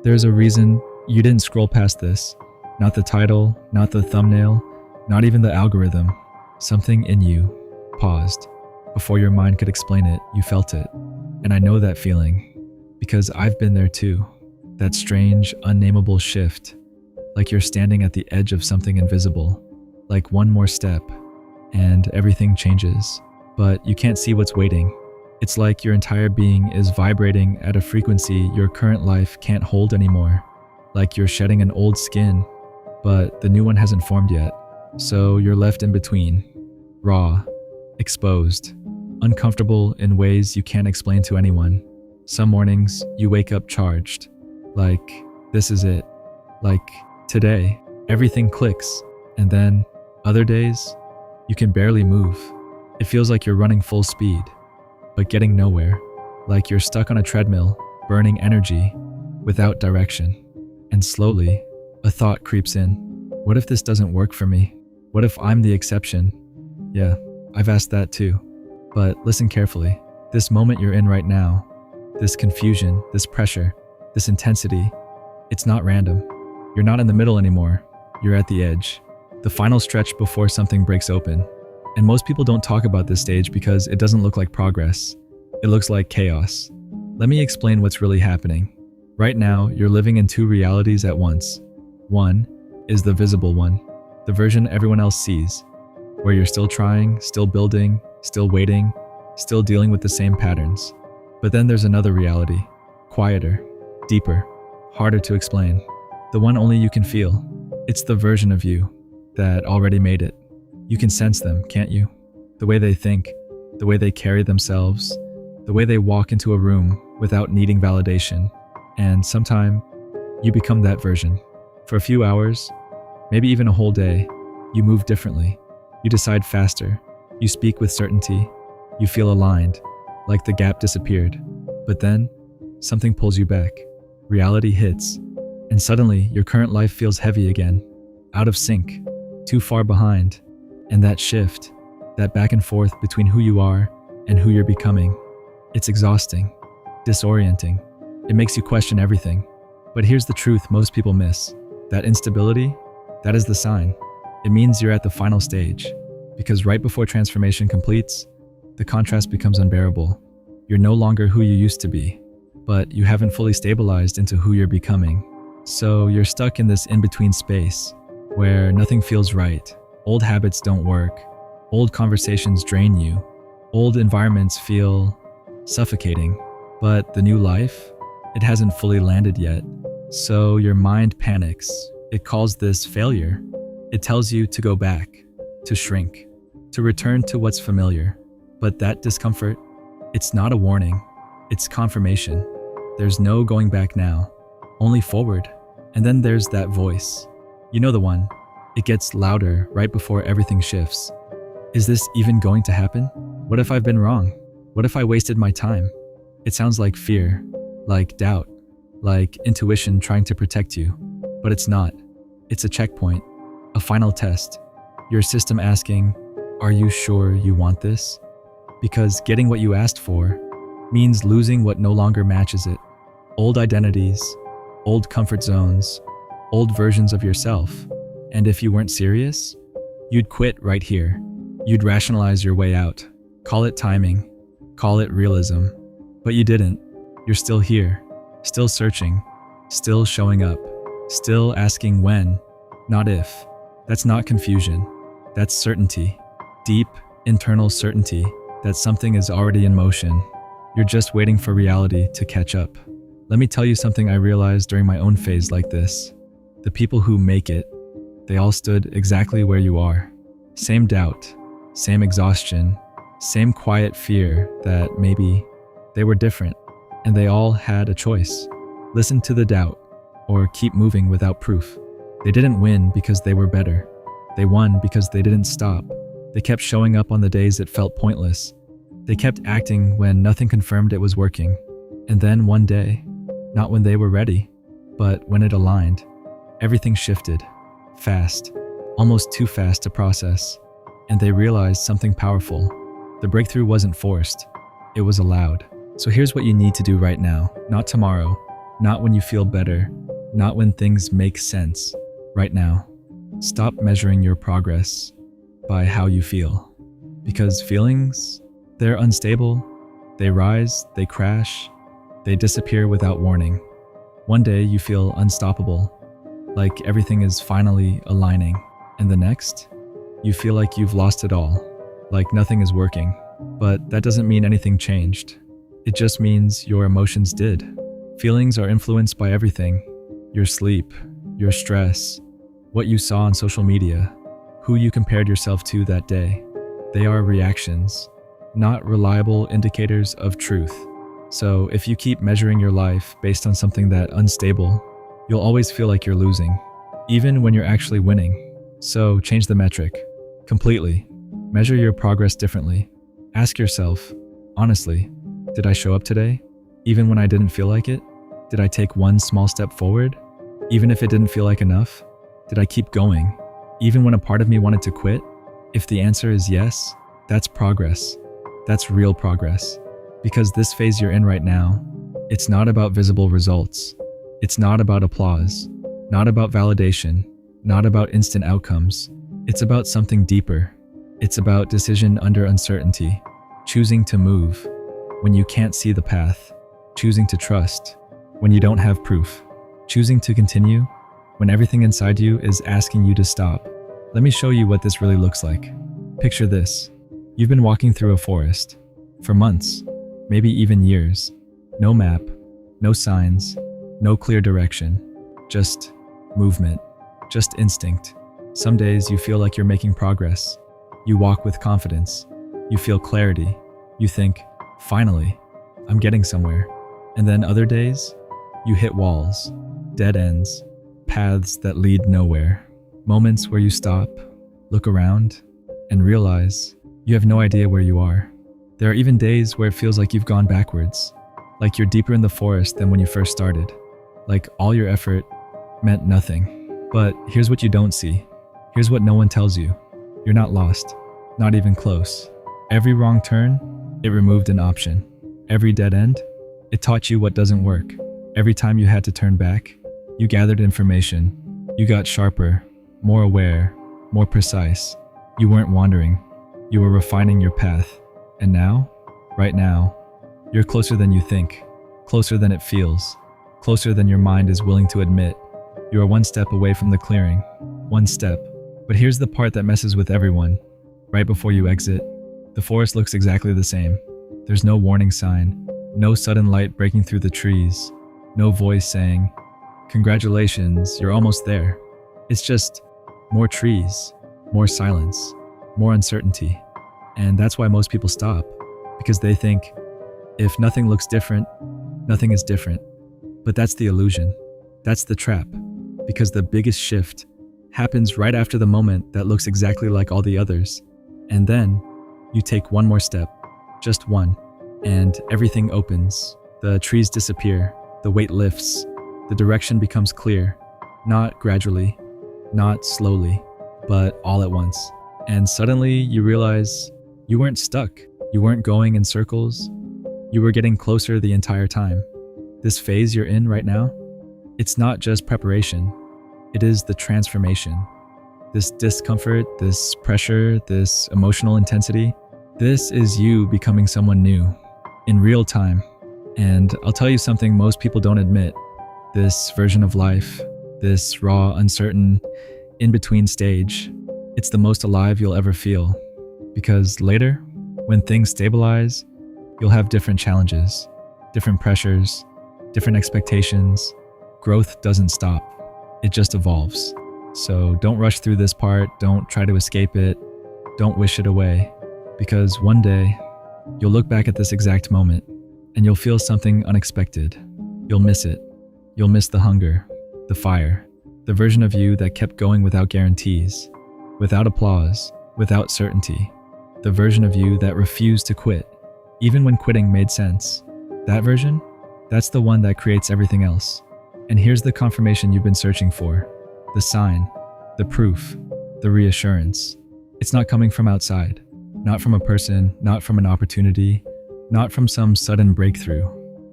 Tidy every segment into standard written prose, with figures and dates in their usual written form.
There's a reason you didn't scroll past this. Not the title, not the thumbnail, not even the algorithm. Something in you paused. Before your mind could explain it, you felt it. And I know that feeling, because I've been there too. That strange, unnameable shift. Like you're standing at the edge of something invisible. Like one more step, and everything changes. But you can't see what's waiting. It's like your entire being is vibrating at a frequency your current life can't hold anymore. Like you're shedding an old skin, but the new one hasn't formed yet. So you're left in between. Raw, exposed, uncomfortable in ways you can't explain to anyone. Some mornings, you wake up charged. Like, this is it. Like, today, everything clicks. And then, other days, you can barely move. It feels like you're running full speed, but getting nowhere. Like you're stuck on a treadmill, burning energy, without direction. And slowly, a thought creeps in. What if this doesn't work for me? What if I'm the exception? Yeah, I've asked that too. But listen carefully. This moment you're in right now, this confusion, this pressure, this intensity, it's not random. You're not in the middle anymore. You're at the edge. The final stretch before something breaks open. And most people don't talk about this stage because it doesn't look like progress. It looks like chaos. Let me explain what's really happening. Right now, you're living in two realities at once. One is the visible one, the version everyone else sees, where you're still trying, still building, still waiting, still dealing with the same patterns. But then there's another reality, quieter, deeper, harder to explain, the one only you can feel. It's the version of you that already made it. You can sense them, can't you? The way they think, the way they carry themselves, the way they walk into a room without needing validation. And sometime, you become that version. For a few hours, maybe even a whole day, you move differently. You decide faster. You speak with certainty. You feel aligned, like the gap disappeared. But then, something pulls you back. Reality hits, and suddenly your current life feels heavy again, out of sync, too far behind. And that shift, that back and forth between who you are and who you're becoming, it's exhausting, disorienting. It makes you question everything. But here's the truth most people miss. That instability, that is the sign. It means you're at the final stage. Because right before transformation completes, the contrast becomes unbearable. You're no longer who you used to be, but you haven't fully stabilized into who you're becoming. So you're stuck in this in-between space where nothing feels right. Old habits don't work. Old conversations drain you. Old environments feel suffocating. But the new life, it hasn't fully landed yet. So your mind panics. It calls this failure. It tells you to go back, to shrink, to return to what's familiar. But that discomfort, it's not a warning. It's confirmation. There's no going back now, only forward. And then there's that voice. You know the one. It gets louder right before everything shifts. Is this even going to happen? What if I've been wrong? What if I wasted my time? It sounds like fear, like doubt, like intuition trying to protect you. But it's not. It's a checkpoint, a final test. Your system asking, are you sure you want this? Because getting what you asked for means losing what no longer matches it. Old identities, old comfort zones, old versions of yourself. And if you weren't serious, you'd quit right here. You'd rationalize your way out. Call it timing. Call it realism. But you didn't. You're still here. Still searching. Still showing up. Still asking when, not if. That's not confusion. That's certainty. Deep, internal certainty that something is already in motion. You're just waiting for reality to catch up. Let me tell you something I realized during my own phase like this. The people who make it, they all stood exactly where you are. Same doubt, same exhaustion, same quiet fear that maybe they were different, and they all had a choice. Listen to the doubt, or keep moving without proof. They didn't win because they were better. They won because they didn't stop. They kept showing up on the days it felt pointless. They kept acting when nothing confirmed it was working. And then one day, not when they were ready, but when it aligned, everything shifted. Fast, almost too fast to process. And they realized something powerful. The breakthrough wasn't forced. It was allowed. So here's what you need to do right now, not tomorrow, not when you feel better, not when things make sense. Right now, stop measuring your progress by how you feel. Because feelings, they're unstable, they rise, they crash, they disappear without warning. One day you feel unstoppable, like everything is finally aligning, and the next, you feel like you've lost it all, like nothing is working. But that doesn't mean anything changed. It just means your emotions did. Feelings are influenced by everything: your sleep, your stress, what you saw on social media, who you compared yourself to that day. They are reactions, not reliable indicators of truth. So if you keep measuring your life based on something that unstable, you'll always feel like you're losing, even when you're actually winning. So change the metric completely. Measure your progress differently. Ask yourself, honestly, did I show up today, even when I didn't feel like it? Did I take one small step forward, even if it didn't feel like enough? Did I keep going, even when a part of me wanted to quit? If the answer is yes, that's progress. That's real progress. Because this phase you're in right now, it's not about visible results. It's not about applause, not about validation, not about instant outcomes. It's about something deeper. It's about decision under uncertainty, choosing to move when you can't see the path, choosing to trust when you don't have proof, choosing to continue when everything inside you is asking you to stop. Let me show you what this really looks like. Picture this. You've been walking through a forest for months, maybe even years. No map, no signs, no clear direction, just movement, just instinct. Some days you feel like you're making progress. You walk with confidence. You feel clarity. You think, finally, I'm getting somewhere. And then other days, you hit walls, dead ends, paths that lead nowhere. Moments where you stop, look around, and realize you have no idea where you are. There are even days where it feels like you've gone backwards, like you're deeper in the forest than when you first started, like all your effort meant nothing. But here's what you don't see. Here's what no one tells you. You're not lost, not even close. Every wrong turn, it removed an option. Every dead end, it taught you what doesn't work. Every time you had to turn back, you gathered information. You got sharper, more aware, more precise. You weren't wandering. You were refining your path. And now, right now, you're closer than you think, closer than it feels, closer than your mind is willing to admit. You are one step away from the clearing. One step. But here's the part that messes with everyone. Right before you exit, the forest looks exactly the same. There's no warning sign, no sudden light breaking through the trees, no voice saying, "Congratulations, you're almost there." It's just more trees, more silence, more uncertainty. And that's why most people stop, because they think, if nothing looks different, nothing is different. But that's the illusion. That's the trap. Because the biggest shift happens right after the moment that looks exactly like all the others. And then you take one more step, just one, and everything opens. The trees disappear, the weight lifts, the direction becomes clear, not gradually, not slowly, but all at once. And suddenly you realize you weren't stuck. You weren't going in circles. You were getting closer the entire time. This phase you're in right now, it's not just preparation. It is the transformation. This discomfort, this pressure, this emotional intensity, this is you becoming someone new in real time. And I'll tell you something most people don't admit. This version of life, this raw, uncertain, in-between stage, it's the most alive you'll ever feel. Because later, when things stabilize, you'll have different challenges, different pressures, different expectations. Growth doesn't stop. It just evolves. So don't rush through this part. Don't try to escape it. Don't wish it away. Because one day, you'll look back at this exact moment and you'll feel something unexpected. You'll miss it. You'll miss the hunger, the fire, the version of you that kept going without guarantees, without applause, without certainty. The version of you that refused to quit, even when quitting made sense. That version, that's the one that creates everything else. And here's the confirmation you've been searching for. The sign, the proof, the reassurance. It's not coming from outside, not from a person, not from an opportunity, not from some sudden breakthrough.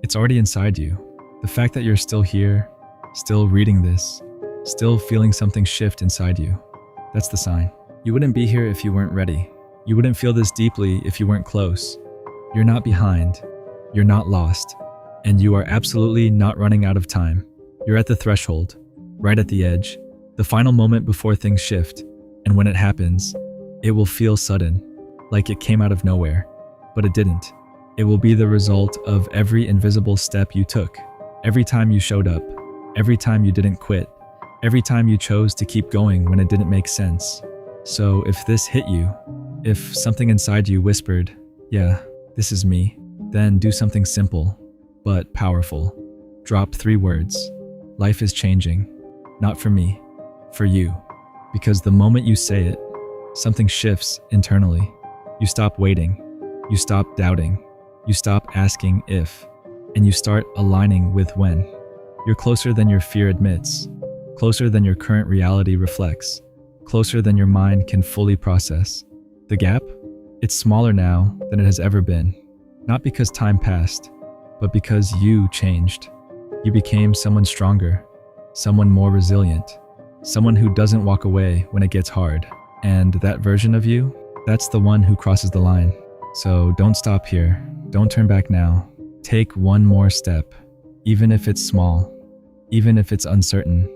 It's already inside you. The fact that you're still here, still reading this, still feeling something shift inside you, that's the sign. You wouldn't be here if you weren't ready. You wouldn't feel this deeply if you weren't close. You're not behind. You're not lost. And you are absolutely not running out of time. You're at the threshold, right at the edge, the final moment before things shift. And when it happens, it will feel sudden, like it came out of nowhere. But it didn't. It will be the result of every invisible step you took, every time you showed up, every time you didn't quit, every time you chose to keep going when it didn't make sense. So if this hit you, if something inside you whispered, yeah, this is me, then do something simple, but powerful. Drop 3 words. Life is changing. Not for me, for you. Because the moment you say it, something shifts internally. You stop waiting. You stop doubting. You stop asking if. And you start aligning with when. You're closer than your fear admits. Closer than your current reality reflects. Closer than your mind can fully process. The gap? It's smaller now than it has ever been. Not because time passed, but because you changed. You became someone stronger, someone more resilient, someone who doesn't walk away when it gets hard. And that version of you, that's the one who crosses the line. So don't stop here. Don't turn back now. Take one more step, even if it's small, even if it's uncertain,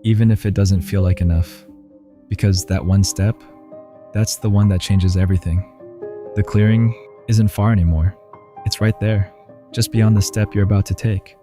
even if it doesn't feel like enough. Because that one step, that's the one that changes everything. The clearing isn't far anymore. It's right there, just beyond the step you're about to take.